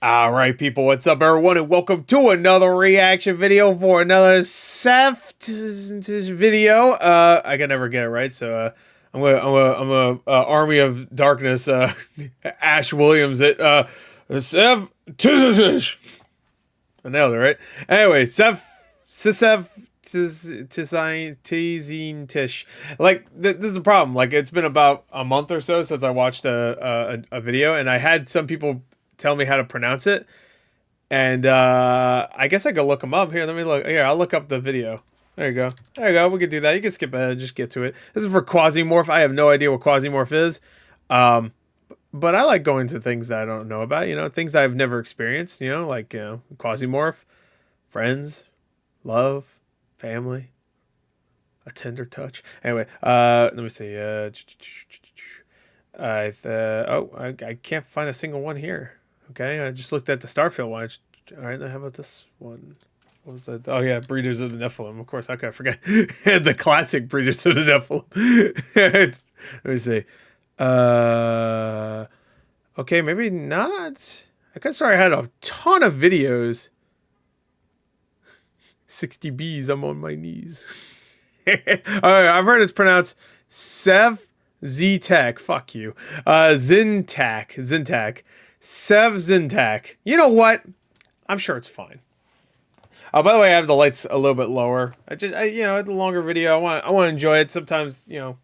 All right, people, what's up, everyone, and welcome to another reaction video for another SsethTzeentach video. I can never get it right, so I'm a Army of Darkness, Ash Williams it. SsethTzeentach. I nailed it, right? Anyway, SsethTzeentach. Like, this is a problem. Like, it's been about a month or so since I watched a video, and I had some people tell me how to pronounce it, and I guess I could look them up. Here, let me look. Here, I'll look up the video. There you go. There you go. We can do that. You can skip ahead, just get to it. This is for Quasimorph. I have no idea what Quasimorph is, but I like going to things that I don't know about. You know, things that I've never experienced. You know, like Quasimorph, friends, love, family, a tender touch. Anyway, let me see. I can't find a single one here. Okay, I just looked at the Starfield one. All right, how about this one? What was that? Oh yeah, Breeders of the Nephilim. Of course, how could I forget? The classic Breeders of the Nephilim. Let me see. Okay, maybe not. I could sorry, I had a ton of videos. 60 B's, I'm on my knees. All right, I've heard it's pronounced SsethTzeentach. Fuck you. SsethTzeentach. SsethTzeentach. You know what? I'm sure it's fine. By the way, I have the lights a little bit lower. You know, it's a longer video. I want to enjoy it. Sometimes, you know,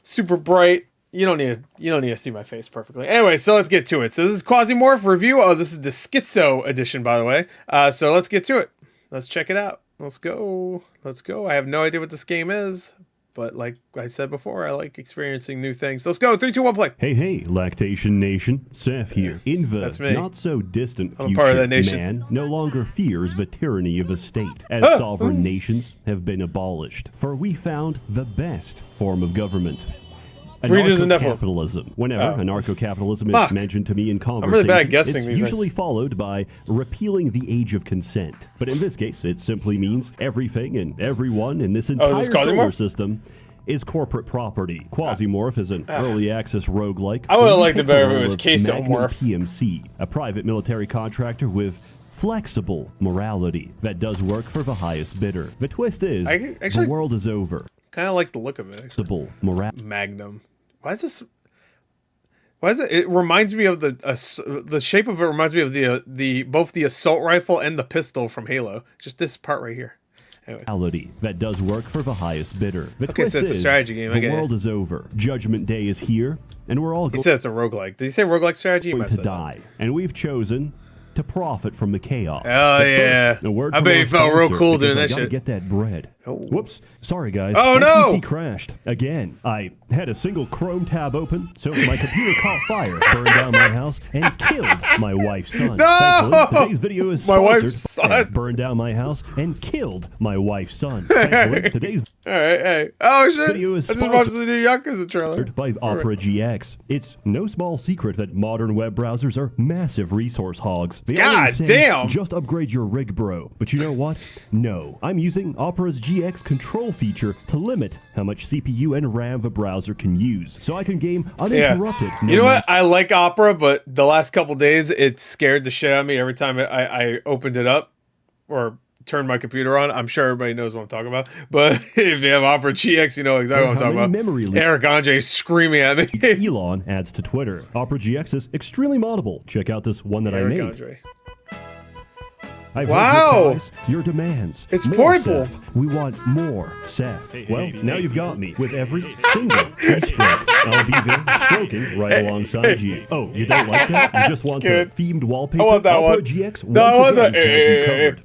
super bright. You don't need to see my face perfectly. Anyway, so let's get to it. So this is Quasimorph review. Oh, this is the Schizo edition, by the way. So let's get to it. Let's check it out. Let's go. Let's go. I have no idea what this game is. But like I said before, I like experiencing new things. Let's go. 3, 2, 1, play. Hey, Lactation Nation. Seth here. In the not-so-distant future, part of that nation. Man no longer fears the tyranny of a state, as sovereign nations have been abolished. For we found the best form of government. Anarcho-capitalism. Whenever anarcho-capitalism is mentioned to me in conversation, really bad at guessing it's usually followed by repealing the age of consent. But in this case, it simply means everything and everyone in this entire solar system is corporate property. Quasimorph is an early access roguelike. I would have liked it better if it was Quasimorph. PMC, a private military contractor with flexible morality that does work for the highest bidder. The twist is, the world is over. Kind of like the look of it, actually. Magnum. Why is this? Why is it? It reminds me of the shape of it reminds me of the both the assault rifle and the pistol from Halo. Just this part right here. Anyway. That does work for the highest bidder. The okay, so it's a strategy game. The world is over. Judgment Day is here, and we're all. He said it's a roguelike. Did he say roguelike strategy? Going to die, and we've chosen to profit from the chaos. Oh yeah! I bet you felt real cool doing that shit. Get that bread. Oh. Whoops! Sorry guys. Oh no! My PC crashed again. I had a single Chrome tab open, so my computer caught fire, burned down my house, and killed my wife's son. No! Thankfully, today's video is sponsored. My wife's son burned down my house and killed my wife's son. Thankfully, today's hey. Oh shit! Video is I just watched the new Yakuza trailer by Opera GX. It's no small secret that modern web browsers are massive resource hogs. God damn! Just upgrade your rig, bro. But you know what? No, I'm using Opera's GX control feature to limit how much CPU and RAM the browser can use, so I can game uninterrupted. Yeah. You know what? I like Opera, but the last couple days it scared the shit out of me every time I opened it up or turned my computer on. I'm sure everybody knows what I'm talking about, but if you have Opera GX, you know exactly what I'm talking about. Eric Andre screaming at me. Elon adds to Twitter. Opera GX is extremely moddable. Check out this one that I made. Andre. Wow! Your demands. It's portable. We want more, Seth. Now you've got me with every single keystroke. I'll be there stroking right alongside you. Oh, you don't like that? You just want the themed wallpaper? I want that one. GX no, I want that.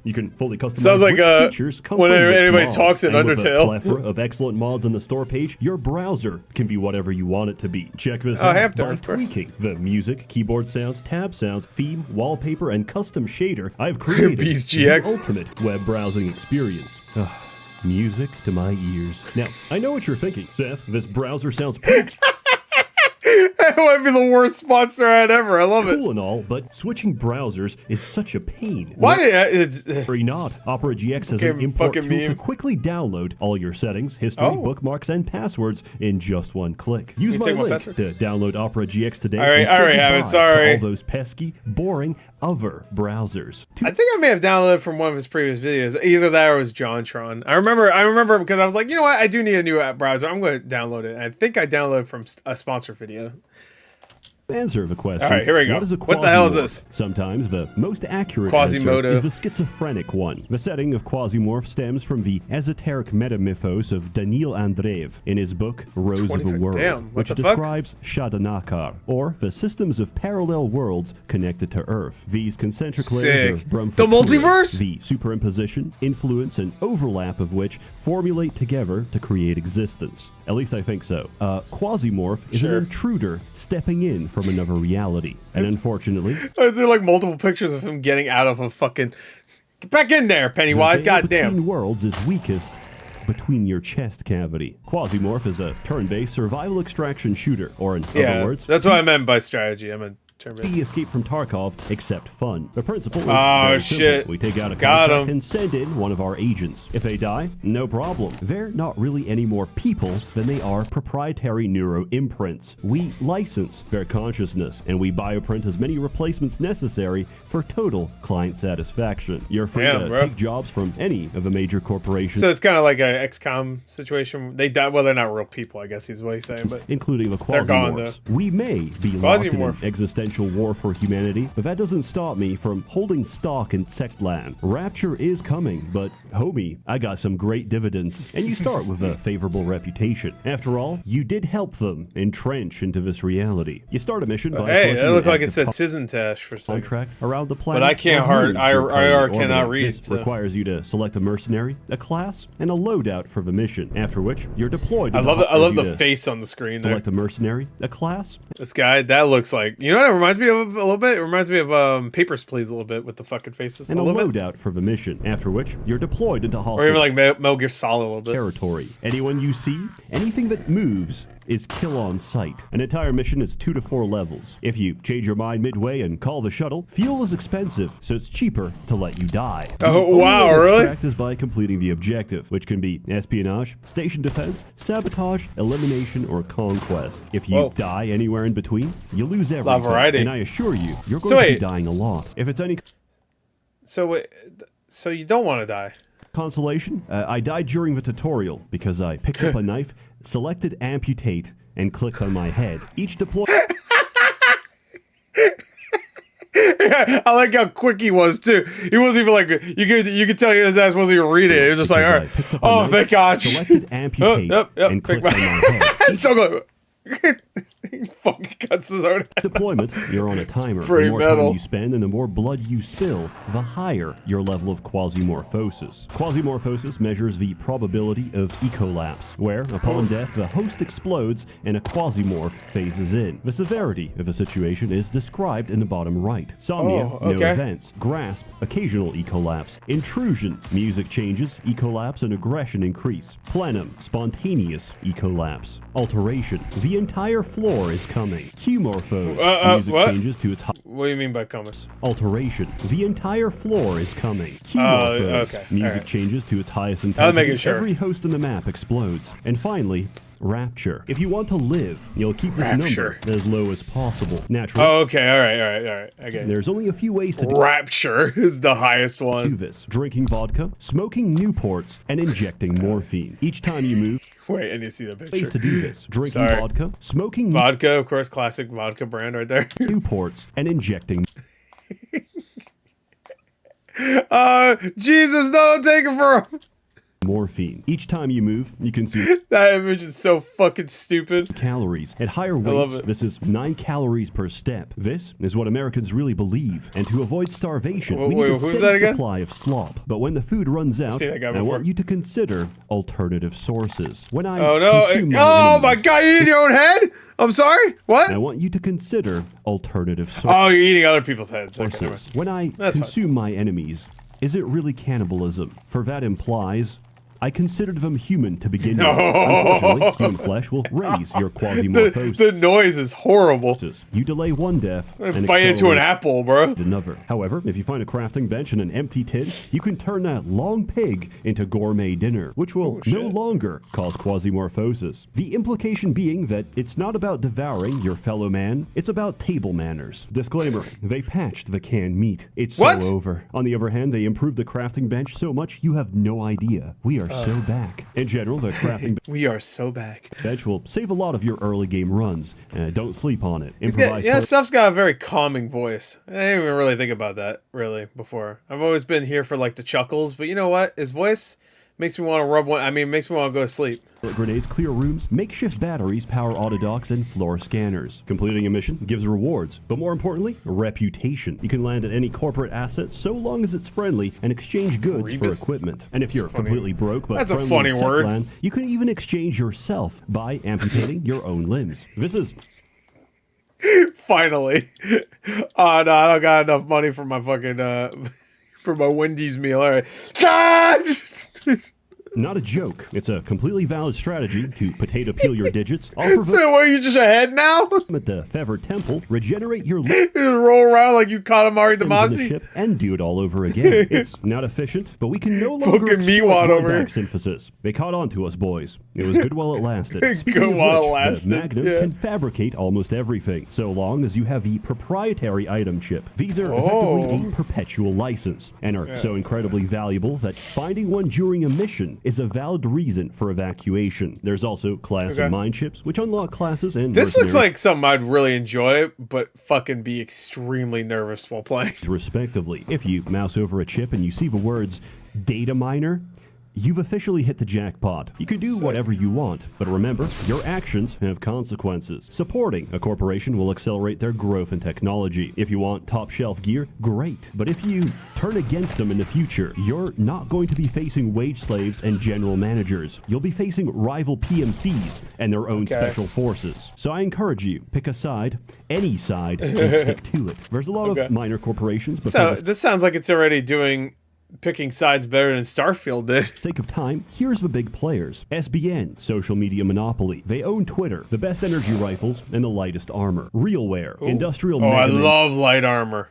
You can fully customize sounds like features. When anybody talks in Undertale. With a plethora of excellent mods on the store page, your browser can be whatever you want it to be. Check this out by tweaking the music, keyboard sounds, tab sounds, theme, wallpaper, and custom shader. I've created the ultimate web browsing experience. Music to my ears. Now, I know what you're thinking, Seth. This browser sounds perfect. That might be the worst sponsor ad ever. I love it. Cool and all, but switching browsers is such a pain. Why? It's not. Opera GX has an import tool to quickly download all your settings, history, bookmarks, and passwords in just one click. Use my link to download Opera GX today. I already have it. Sorry. All those pesky, boring other browsers. I think I may have downloaded from one of his previous videos. Either that or it was JonTron. I remember because I was like, you know what? I do need a new app browser. I'm going to download it. I think I downloaded from a sponsor video. Answer the question. All right, here we go. What the hell is this? Sometimes the most accurate answer is the schizophrenic one. The setting of Quasimorph stems from the esoteric metamythos of Daniil Andreev in his book Rose of a World, which describes Shadanakar, or the systems of parallel worlds connected to Earth. These concentric layers of Brahmapura, the multiverse? The superimposition, influence, and overlap of which formulate together to create existence. At least I think so. Quasimorph is an intruder stepping in from another reality. And unfortunately... Is there like multiple pictures of him getting out of a fucking... Get back in there, Pennywise, goddamn. Between worlds is weakest between your chest cavity. Quasimorph is a turn-based survival extraction shooter, or in other words... that's what I meant by strategy. I meant... The escape from Tarkov, except fun. The principle is very simple. We take out a contract and send in one of our agents. If they die, no problem. They're not really any more people than they are proprietary neuro imprints. We license their consciousness, and we bioprint as many replacements necessary for total client satisfaction. You're free to take jobs from any of the major corporations. So it's kind of like an XCOM situation. They die. Well, they're not real people, I guess is what he's saying. But including the Quasimorphs. We may be locked in an existential war for humanity, but that doesn't stop me from holding stock in Sectland. Rapture is coming, but homie, I got some great dividends, and you start with a favorable reputation. After all, you did help them entrench into this reality. You start a mission by that looked like it said SsethTzeentach for a second. Contract around the planet. But I can't I cannot read. This requires you to select a mercenary, a class, and a loadout for the mission. After which you're deployed. I love the face on the screen there. Select a mercenary, a class. This guy, that looks like, you know what it reminds me of a little bit? It reminds me of Papers, Please a little bit with the fucking faces. And a loadout for the mission. After which you're deployed into hostile. Or even like Metal Gear Solid a little bit. Territory. Anyone you see, anything that moves, is kill on sight. An entire mission is 2 to 4 levels. If you change your mind midway and call the shuttle, fuel is expensive, so it's cheaper to let you die. Oh, wow, really? Extract is by completing the objective, which can be espionage, station defense, sabotage, elimination, or conquest. If you die anywhere in between, you lose everything. Variety. And I assure you, you're going to be dying a lot. If it's any... So you don't want to die? Consolation, I died during the tutorial because I picked up a knife, selected amputate, and clicked on my head. Each deploy... I like how quick he was too. He wasn't even like, you could tell his ass wasn't even reading it. He was just like, all right. Oh, thank God. Selected amputate and clicked on my head. So good. He fucking cuts his own head. Deployment, you're on a timer. Pretty the more metal. time you spend and the more blood you spill, the higher your level of quasimorphosis. Quasimorphosis measures the probability of ecolapse, where, upon death, the host explodes and a quasimorph phases in. The severity of a situation is described in the bottom right. Somnia, no events. Grasp, occasional ecolapse. Intrusion, music changes, ecolapse and aggression increase. Plenum, spontaneous ecolapse. Alteration, the entire floor is coming. Qmorphose, music changes to its What do you mean by coming? Alteration, the entire floor is coming. Qmorphose, music changes to its highest intensity. Every host in the map explodes. And finally, Rapture. If you want to live, you'll keep this number as low as possible. Naturally. Oh, okay. All right. Okay. There's only a few ways to do Rapture is the highest one. Do this. Drinking vodka, smoking Newports, and injecting morphine. Each time you move... Wait, I need to see that picture. Ways to do this. Drinking vodka, smoking... Vodka, of course, classic vodka brand right there. Newports, and injecting... Jesus, no, don't take it for him. Morphine. Each time you move, you consume... That image is so fucking stupid. ...calories. At higher weights, this is 9 calories per step. This is what Americans really believe. And to avoid starvation, we need a steady supply of slop. But when the food runs out, I want you to consider alternative sources. When I Oh my God, you eat your own head? I'm sorry? What? I want you to consider alternative sources. Oh, you're eating other people's heads. Okay, when I consume my enemies, is it really cannibalism? For that implies... I considered them human to begin with. Unfortunately, human flesh will raise your Quasimorphosis. The noise is horrible. You delay one death and bite into an apple, bro. Another. However, if you find a crafting bench in an empty tin, you can turn that long pig into gourmet dinner, which will no longer cause Quasimorphosis. The implication being that it's not about devouring your fellow man, it's about table manners. Disclaimer, they patched the canned meat. It's so over. On the other hand, they improved the crafting bench so much you have no idea. We are so back. In general, the crafting we are so back. bench will save a lot of your early game runs. Don't sleep on it. Stuff's got a very calming voice. I didn't even really think about that, really, before. I've always been here for, like, the chuckles, but you know what? His voice makes me want to rub one. I mean, makes me want to go to sleep. Grenades clear rooms, makeshift batteries power autodocs and floor scanners. Completing a mission gives rewards, but more importantly, reputation. You can land at any corporate asset so long as it's friendly and exchange goods for equipment. And if you're completely broke but that's a funny word, land, you can even exchange yourself by amputating your own limbs. This is finally. Oh no, I don't got enough money for my fucking for my Wendy's meal. All right. Not a joke. It's a completely valid strategy to potato peel your digits. So are you just ahead now? At the Fever Temple, regenerate your just roll around like you Katamari Damacy and do it all over again. It's not efficient, but we can no longer fucking Miwat over here. Synthesis. They caught on to us, boys. It was good while it lasted. Good while it lasted. The Magnum can fabricate almost everything, so long as you have the proprietary item chip. These are effectively a perpetual license, and are so incredibly valuable that finding one during a mission is a valid reason for evacuation. There's also class and mind chips, which unlock classes and this looks like something I'd really enjoy, but fucking be extremely nervous while playing. Respectively. If you mouse over a chip and you see the words data miner, you've officially hit the jackpot. You can do whatever you want, but remember, your actions have consequences. Supporting a corporation will accelerate their growth in technology. If you want top-shelf gear, great. But if you turn against them in the future, you're not going to be facing wage slaves and general managers. You'll be facing rival PMCs and their own special forces. So I encourage you, pick a side, any side, and stick to it. There's a lot of minor corporations. But so this sounds like it's already picking sides better than Starfield did. For the sake of time, here's the big players. SBN, social media monopoly. They own Twitter, the best energy rifles, and the lightest armor. Realware, industrial I love light armor.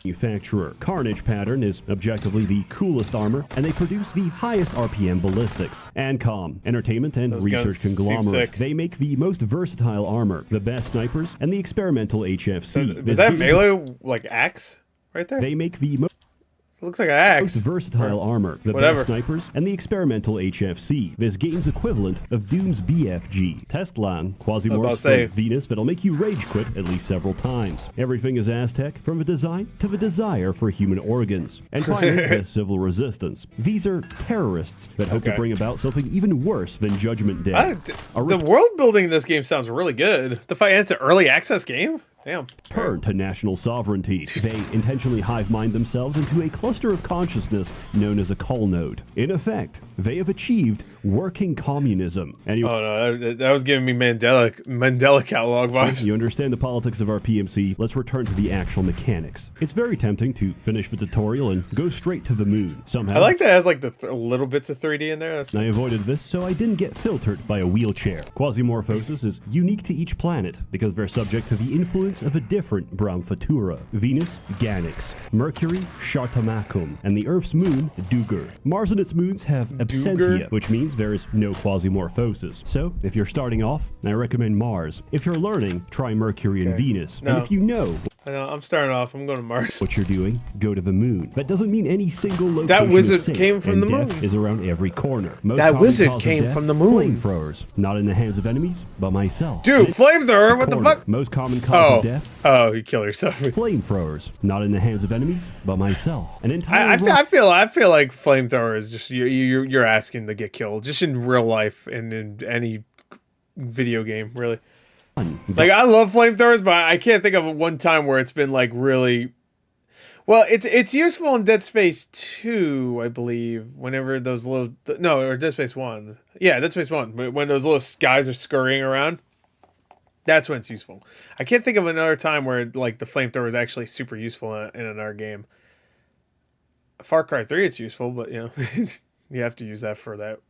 Manufacturer. Carnage Pattern is objectively the coolest armor, and they produce the highest RPM ballistics. Ancom, entertainment and research conglomerate. They make the most versatile armor, the best snipers, and the experimental HFC. So, is that melee, like, axe right there? They make the most... It looks like an axe. Most versatile armor, the best snipers, and the experimental HFC. This game's equivalent of Doom's BFG. Testlan, Quasimorph from Venus that'll make you rage quit at least several times. Everything is Aztec, from the design to the desire for human organs. And finally, the civil resistance. These are terrorists that hope to bring about something even worse than Judgment Day. The world building in this game sounds really good. The fight, it's an early access game? Damn. Turn to national sovereignty. They intentionally hive mind themselves into a cluster of consciousness known as a call node. In effect, they have achieved working communism. And that was giving me Mandela catalog vibes. You understand the politics of our PMC. Let's return to the actual mechanics. It's very tempting to finish the tutorial and go straight to the moon. Somehow, I like that it has like the little bits of 3D in there. I avoided this so I didn't get filtered by a wheelchair. Quasimorphosis is unique to each planet because they're subject to the influence of a different Brahmfatura. Venus, Ganix. Mercury, Shartamacum. And the Earth's moon, Duger. Mars and its moons have absentia, which means there is no Quasimorphosis. So, if you're starting off, I recommend Mars. If you're learning, try Mercury and Venus. And if you know... I know, I'm starting off. I'm going to Mars. What you're doing, go to the moon. That doesn't mean any single location that wizard is safe, came from the moon. Death is around every corner. That wizard came from the moon. Flamethrowers, not in the hands of enemies, but myself. Dude, flamethrower, what the fuck? Most common cause of death. Oh, you kill yourself. Flamethrowers, not in the hands of enemies, but myself. An entire I feel like flamethrower is just you're asking to get killed, just in real life and in any video game, really. Like, I love flamethrowers, but I can't think of one time where it's been like really. Well, it's useful in Dead Space 2, I believe. Whenever those little or Dead Space 1, Dead Space 1, when those little guys are scurrying around, that's when it's useful. I can't think of another time where like the flamethrower is actually super useful in another game. Far Cry 3, it's useful, but You have to use that for that.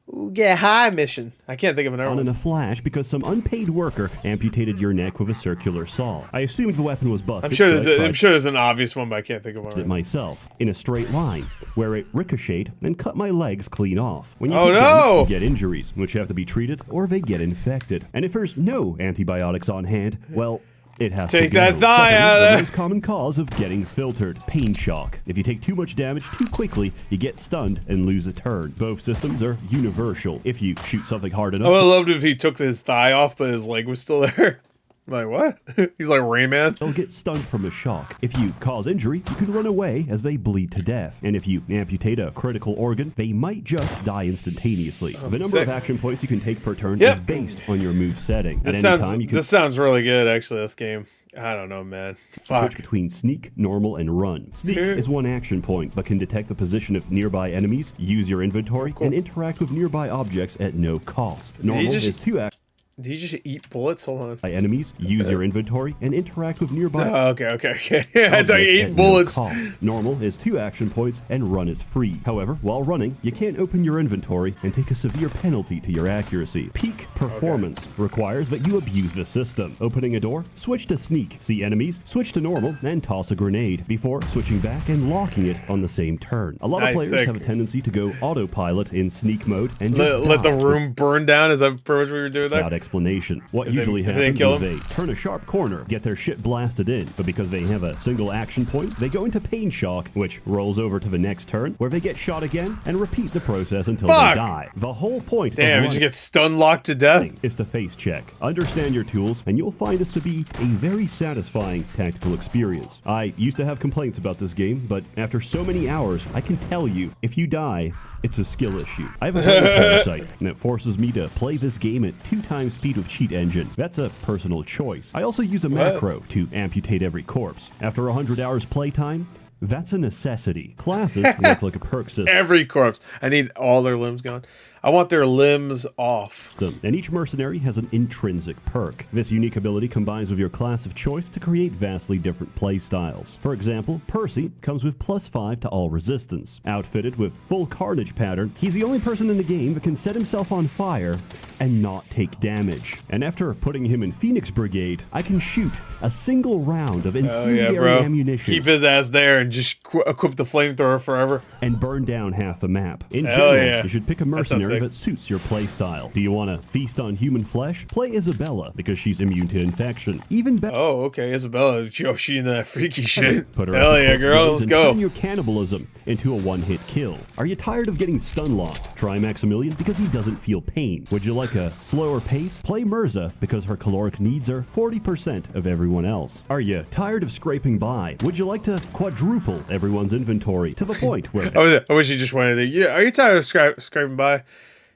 Ooh, get high mission. I can't think of another one. In a flash because some unpaid worker amputated your neck with a circular saw. I assumed the weapon was busted. I'm sure there's an obvious one, but I can't think of one. It myself in a straight line where it ricocheted and cut my legs clean off. When you you get injuries, which have to be treated or they get infected. And if there's no antibiotics on hand, well, it has to take that thigh out of there. The most common cause of getting filtered, pain shock. If you take too much damage too quickly, you get stunned and lose a turn. Both systems are universal. If you shoot something hard enough. I would have loved if he took his thigh off, but his leg was still there. I'm like, what? He's like Rayman. They'll get stunned from a shock. If you cause injury, you can run away as they bleed to death. And if you amputate a critical organ, they might just die instantaneously. The number of action points you can take per turn is based on your move setting. This sounds really good, actually, this game. I don't know, man. Switch between sneak, normal, and run. Sneak is one action point, but can detect the position of nearby enemies, use your inventory, and interact with nearby objects at no cost. Normal is 2 actions. Did you just eat bullets? Hold on. By enemies, use your inventory, and interact with nearby. Okay. I thought you ate bullets. No cost. Normal is 2 action points, and run is free. However, while running, you can't open your inventory and take a severe penalty to your accuracy. Peak performance requires that you abuse the system. Opening a door, switch to sneak. See enemies, switch to normal, and toss a grenade before switching back and locking it on the same turn. A lot of players have a tendency to go autopilot in sneak mode and just let the room burn down. Is that pretty much what you're doing there? Explanation. What usually happens is they turn a sharp corner, get their shit blasted in, but because they have a single action point, they go into pain shock, which rolls over to the next turn, where they get shot again and repeat the process until they die. The whole point you just get stun locked to death is to face check. Understand your tools, and you'll find this to be a very satisfying tactical experience. I used to have complaints about this game, but after so many hours, I can tell you, if you die, it's a skill issue. I have a parasite, and it forces me to play this game at 2 times speed with cheat engine. That's a personal choice. I also use a macro to amputate every corpse. After 100 hours playtime, that's a necessity. Classes look like a perk system. Every corpse. I need all their limbs gone. I want their limbs off. And each mercenary has an intrinsic perk. This unique ability combines with your class of choice to create vastly different play styles. For example, Percy comes with +5 to all resistance. Outfitted with full carnage pattern, he's the only person in the game that can set himself on fire and not take damage. And after putting him in Phoenix Brigade, I can shoot a single round of incendiary ammunition. Keep his ass there and just equip the flamethrower forever. And burn down half the map. In general, you should pick a mercenary that suits your playstyle. Do you want to feast on human flesh? Play Isabella, because she's immune to infection. Even better. Oh, okay, Isabella. Yo, she in that freaky shit. Put her hell yeah, girl, let's go. Turn your cannibalism into a one-hit kill. Are you tired of getting stun locked? Try Maximilian, because he doesn't feel pain. Would you like a slower pace? Play Mirza, because her caloric needs are 40% of everyone else. Are you tired of scraping by? Would you like to quadruple everyone's inventory to the point where... I wish you just wanted to... Yeah, are you tired of scraping by?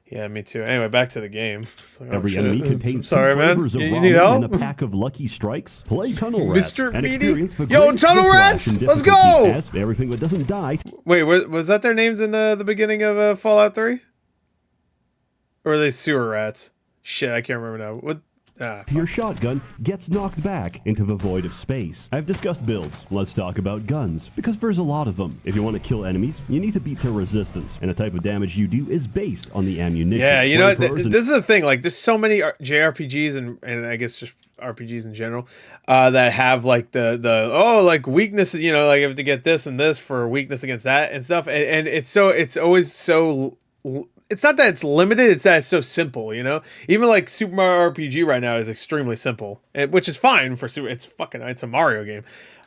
Yeah, me too. Anyway, back to the game. Like, every enemy contains sorry, man. You need help? And a pack of lucky strikes. Play Tunnel Rats. Mr. And experience the Tunnel Rats! Let's go! Everything that doesn't die. Wait, was that their names in the beginning of Fallout 3? Or are they sewer rats? Shit, I can't remember now. What? Your shotgun gets knocked back into the void of space. I've discussed builds. Let's talk about guns, because there's a lot of them. If you want to kill enemies, you need to beat their resistance, and the type of damage you do is based on the ammunition. Yeah, you know, this is the thing. Like, there's so many JRPGs and I guess just RPGs in general that have like the weaknesses. You know, like you have to get this and this for weakness against that and stuff. And it's always so. It's not that it's limited, it's that it's so simple, you know? Even like Super Mario RPG right now is extremely simple, which is fine for it's a Mario game.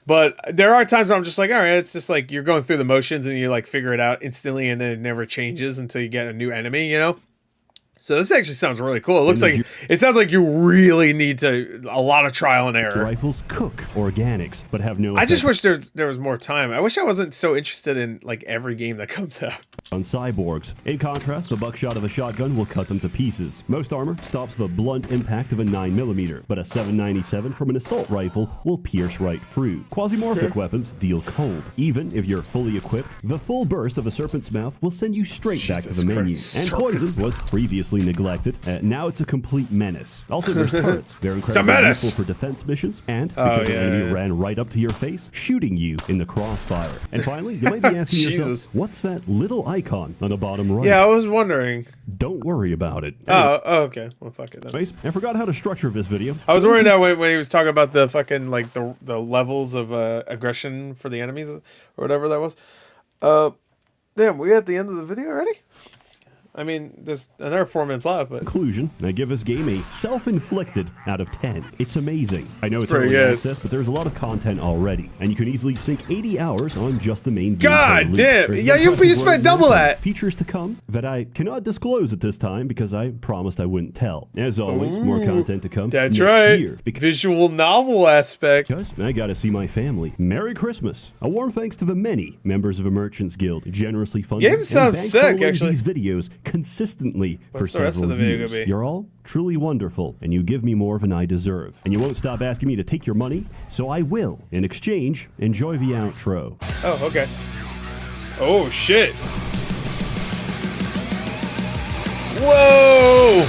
But there are times where I'm just like, all right, it's just like you're going through the motions and you like figure it out instantly and then it never changes until you get a new enemy, you know? So this actually sounds really cool. It sounds like you really need a lot of trial and error. Rifles cook organics, but have no. I just wish there was more time. I wish I wasn't so interested in like every game that comes out. On cyborgs. In contrast, the buckshot of a shotgun will cut them to pieces. Most armor stops the blunt impact of a 9mm, but a 7.97 from an assault rifle will pierce right through. Quasimorphic weapons deal cold. Even if you're fully equipped, the full burst of a serpent's mouth will send you straight back to the menu. And poison was previously previously neglected. Now it's a complete menace. Also, there's turrets. They're incredibly useful for defense missions, and because the enemy ran right up to your face, shooting you in the crossfire. And finally, you might be asking yourself, what's that little icon on the bottom right? Yeah, I was wondering. Don't worry about it. Oh, okay. Well, fuck it then. Anyways, I forgot how to structure this video. I was worried that when he was talking about the fucking, like, the levels of aggression for the enemies, or whatever that was. Damn, we at the end of the video already? I mean, there's another 4 minutes left, but... Conclusion, I give this game a self-inflicted out of 10. It's amazing. I know it's pretty early good. access, but there's a lot of content already, and you can easily sink 80 hours on just the main God damn! Yeah, you spent double that! Features to come that I cannot disclose at this time because I promised I wouldn't tell. As always, more content to come next year. Visual novel aspect. Because I gotta see my family. Merry Christmas! A warm thanks to the many members of a Merchants Guild generously funding Game sounds sick, actually. These videos consistently for several years. You're all truly wonderful, and you give me more than I deserve. And you won't stop asking me to take your money, so I will. In exchange, enjoy the outro. Oh, okay. Oh, shit. Whoa!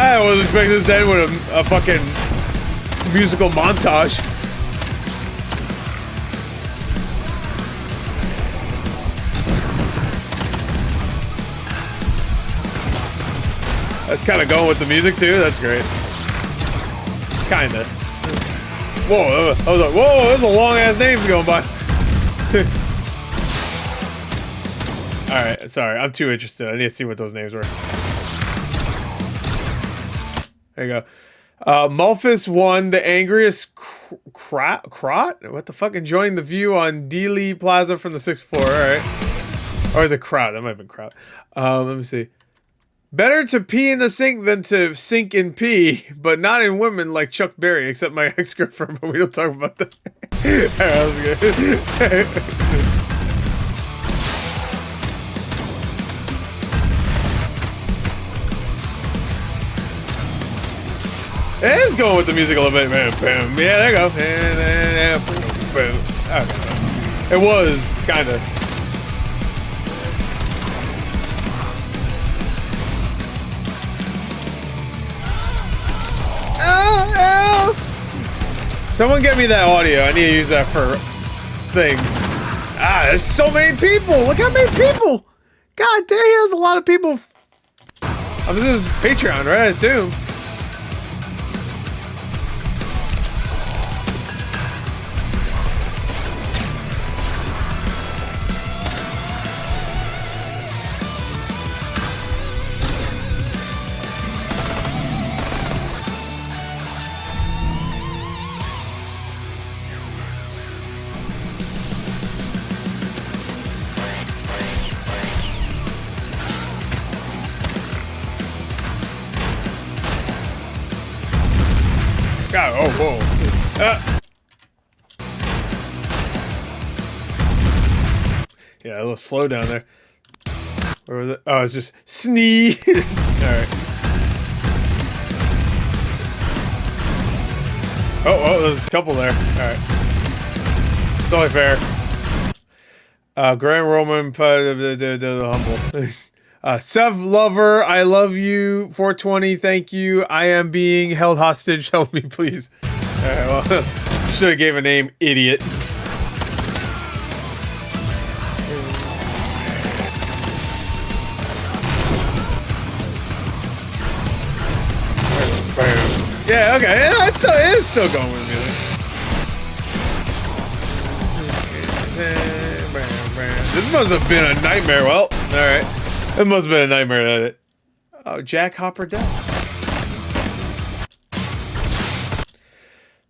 I was expecting this to end with a fucking musical montage. That's kind of going with the music too. That's great. Kinda. Whoa! I was like, whoa! There's a long ass names going by. All right, sorry. I'm too interested. I need to see what those names were. There you go. Mulfus won the angriest crot. What the fuck? Enjoying the view on Dealey Plaza from the 6th floor. All right. Or is it crowd? That might have been crowd. Let me see. Better to pee in the sink than to sink in pee, but not in women like Chuck Berry, except my ex-girlfriend, but we don't talk about that. Alright, that was good. It is going with the music a little bit. Yeah, there you go. Okay. It was, kind of. Someone get me that audio. I need to use that for things. Ah, there's so many people. Look how many people. God damn, he has a lot of people. I mean, this is Patreon, right? I assume. God, oh, whoa. Yeah, a little slow down there. Where was it? Oh, it's just sneeze. Alright. Oh, there's a couple there. Alright. It's only fair. Grand Roman, the humble. Sev Lover, I love you. 420, thank you. I am being held hostage. Help me, please. Alright, well, should have gave a name, idiot. Yeah, okay. Yeah, it is still going with music. This must have been a nightmare. Well, alright. It must have been a nightmare at it. Oh, Jack Hopper dead.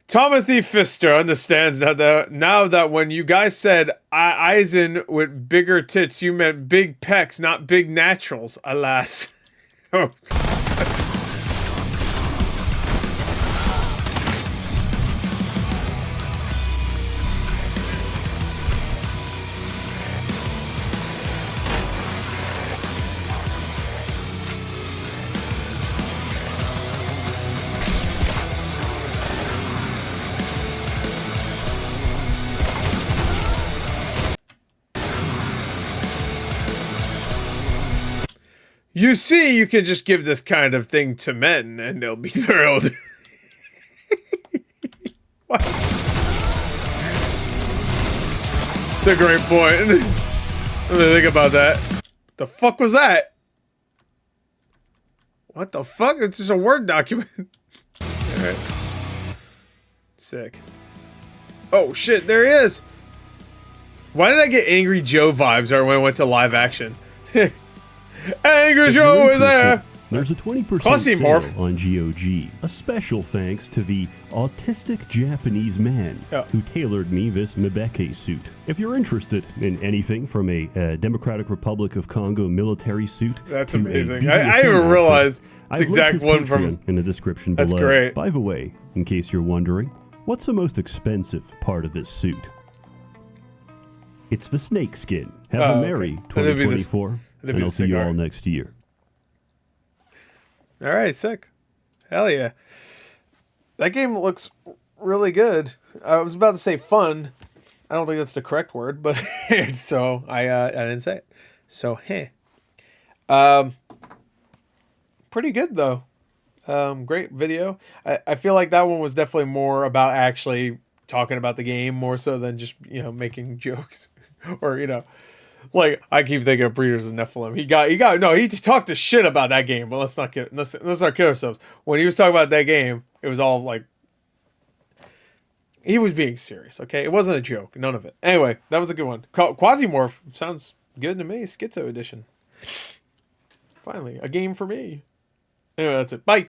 Timothy Pfister understands now that when you guys said Eisen with bigger tits, you meant big pecs, not big naturals. Alas. Oh. You see, you can just give this kind of thing to men and they'll be thrilled. What? It's a great point. Let me think about that. The fuck was that? What the fuck? It's just a Word document. Alright. Sick. Oh shit, there he is! Why did I get Angry Joe vibes when I went to live action? Angry Joe is there! There's a 20% Quasimorph sale on GOG. A special thanks to the autistic Japanese man who tailored me this Mibeke suit. If you're interested in anything from a Democratic Republic of Congo military suit, that's amazing. I didn't even realize it's exact one from in the description below. That's great. By the way, in case you're wondering, what's the most expensive part of this suit? It's the snake skin. Have a merry 2024, and I'll see you all next year. All right, sick. Hell yeah. That game looks really good. I was about to say fun. I don't think that's the correct word, but so I didn't say it. So, hey. Pretty good, though. Great video. I feel like that one was definitely more about actually talking about the game more so than just, you know, making jokes. Or, you know, like, I keep thinking of Breeders of Nephilim. He talked a shit about that game, but let's not kid ourselves. When he was talking about that game, it was all like, he was being serious, okay? It wasn't a joke, none of it. Anyway, that was a good one. Quasimorph sounds good to me. Schizo edition. Finally, a game for me. Anyway, that's it. Bye.